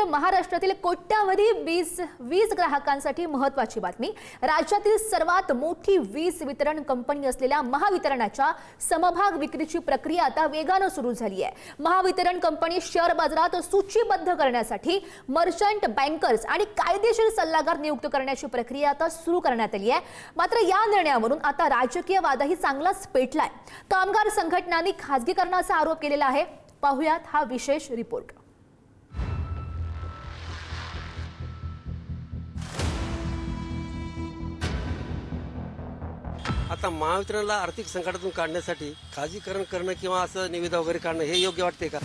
महाराष्ट्रातील कोट्यावधी वीज ग्राहकांसाठी महत्त्वाची बातमी। राज्यातील सर्वात मोठी वीज वितरण कंपनी असलेल्या महावितरणच्या समभाग विक्रीची प्रक्रिया आता वेगाने सुरू झाली आहे। महावितरण कंपनी शेअर बाजारात सूचीबद्ध करण्यासाठी मर्चंट बँकर्स आणि कायदेशीर सल्लागार नियुक्त करण्याची प्रक्रिया आता सुरू करण्यात आली आहे। मात्र या निर्णयावरून आता राजकीय वादही चांगलाच पेटलाय। कामगार संघटनांनी खासगीकरणाचा आरोप केलेला आहे। पाहुयात हा विशेष रिपोर्ट। आता महावितरणला आर्थिक संकटातून काढण्यासाठी खाजगीकरण करणं किंवा असं निविदा वगैरे काढणं हे योग्य वाटते का?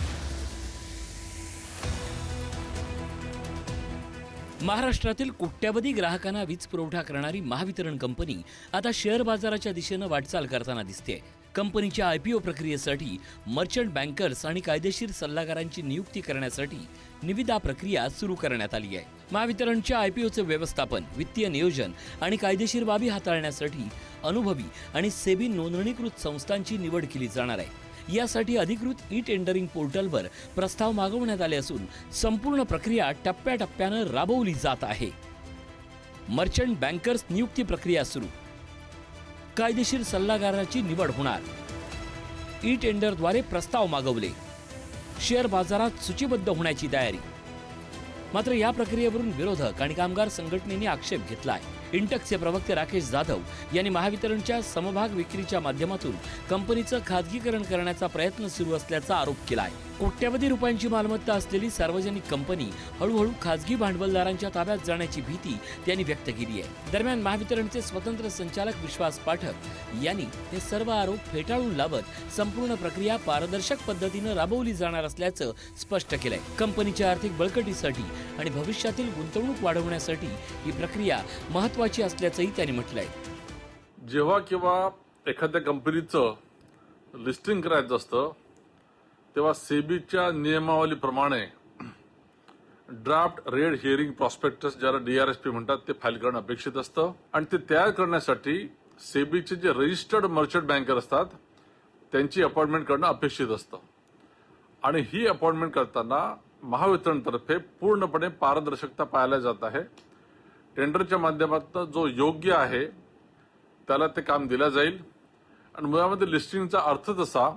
महाराष्ट्रातील कोट्यावधी ग्राहकांना वीज पुरवठा करणारी महावितरण कंपनी आता शेअर बाजाराच्या दिशेने वाटचाल करताना दिसते। कंपनीच्या IPO प्रक्रियेसाठी मर्चंट बँकर्स आणि कायदेशीर सल्लागारांची नियुक्ती करण्यासाठी निविदा प्रक्रिया सुरू करण्यात आली आहे। महावितरणच्या IPOचे व्यवस्थापन, वित्तीय नियोजन आणि कायदेशीर बाबी हाताळण्यासाठी अनुभवी आणि सेबी नोंदणीकृत संस्थांची निवड केली जाणार आहे। यासाठी अधिकृत टेंडरिंग पोर्टलवर प्रस्ताव मागवण्यात आले असून संपूर्ण प्रक्रिया टप्प्याटप्प्याने राबवली जात आहे। मर्चंट बँकर्स नियुक्ती प्रक्रिया सुरू, कायदेशीर सल्लागाराची निवड होणार, टेंडरद्वारे प्रस्ताव मागवले, शेअर बाजारात सूचीबद्ध होण्याची तयारी। मात्र या प्रक्रियेवरून विरोधक आणि कामगार संघटनेने आक्षेप घेतलाय। इंटकचे प्रवक्ते राकेश जाधव यांनी महावितरणच्या समभाग विक्रीच्या माध्यमातून कंपनीचं खाजगीकरण करण्याचा प्रयत्न सुरू असल्याचा आरोप केलाय। कोट्यावधी रुपयांची मालमत्ता असलेली सार्वजनिक कंपनी हळूहळू खाजगी भांडवलदारांच्या ताब्यात जाण्याची भीती त्यांनी व्यक्त केली आहे। दरम्यान महावितरणचे स्वतंत्र संचालक विश्वास पाठक यांनी हे सर्व आरोप फेटाळून लावत संपूर्ण प्रक्रिया पारदर्शक पद्धतीने राबवली जाणार असल्याचं स्पष्ट केलंय। कंपनीच्या आर्थिक बळकटीसाठी आणि भविष्यातील गुंतवणूक वाढवण्यासाठी ही प्रक्रिया महत्त्वाची असल्याचंही त्यांनी म्हटलंय। जेव्हा केव्हा एखाद्या कंपनीचं लिस्टिंग करायचं असतं तेव्हा सेबीच्या नियमावलीप्रमाणे ड्राफ्ट रेड हिअरिंग प्रॉस्पेक्टस ज्याला DRSP म्हणतात ते फाईल करणं अपेक्षित असतं आणि ते तयार करण्यासाठी सेबीचे जे रजिस्टर्ड मर्चंट बँकर असतात त्यांची अपॉइंटमेंट करणं अपेक्षित असतं आणि ही अपॉइंटमेंट करताना महावितरणतर्फे पूर्णपणे पारदर्शकता पाहायला जात आहे। टेंडरच्या माध्यमातून जो योग्य आहे त्याला ते काम दिलं जाईल आणि मुळामध्ये लिस्टिंगचा अर्थ तसा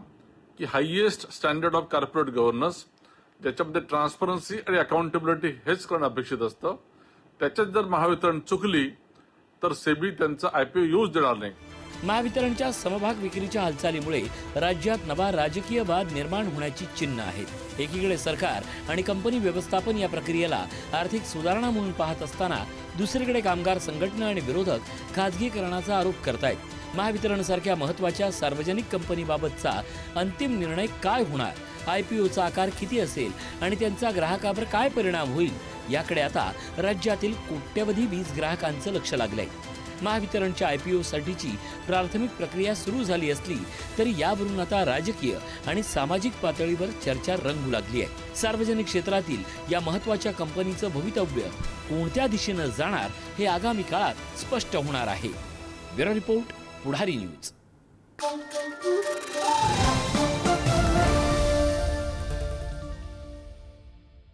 की highest standard of corporate governance, ज्याच्यामध्ये ट्रान्सपरन्सी आणि अकाउंटेबिलिटी हेच करणं अपेक्षित असतं। त्याच्यात जर महावितरण चुकली तर सेबी त्यांचा IPO यूज देणार नाही। महावितरणच्या समभाग विक्रीच्या हालचालीमुळे राज्यात नवा राजकीय वाद निर्माण होण्याची चिन्ह आहेत। एकीकडे सरकार आणि कंपनी व्यवस्थापन या प्रक्रियेला आर्थिक सुधारणा म्हणून पाहत असताना दुसरीकडे कामगार संघटना आणि विरोधक खाजगीकरणाचा आरोप करतायत। महावितरणसारख्या महत्त्वाच्या सार्वजनिक कंपनीबाबतचा अंतिम निर्णय काय होणार, IPOचा आकार किती असेल आणि त्यांचा ग्राहकावर काय परिणाम होईल याकडे आता राज्यातील कोट्यवधी वीज ग्राहकांचं लक्ष लागलंय। महावितरणच्या IPO साठीची प्राथमिक प्रक्रिया सुरू झाली असली तरी यावरून आता राजकीय आणि सामाजिक पातळीवर चर्चा रंगू लागली आहे। सार्वजनिक क्षेत्रातील या महत्त्वाच्या कंपनीचं भवितव्य कोणत्या दिशेने जाणार हे आगामी काळात स्पष्ट होणार आहे। ब्युरो रिपोर्ट, पुढारी न्यूज।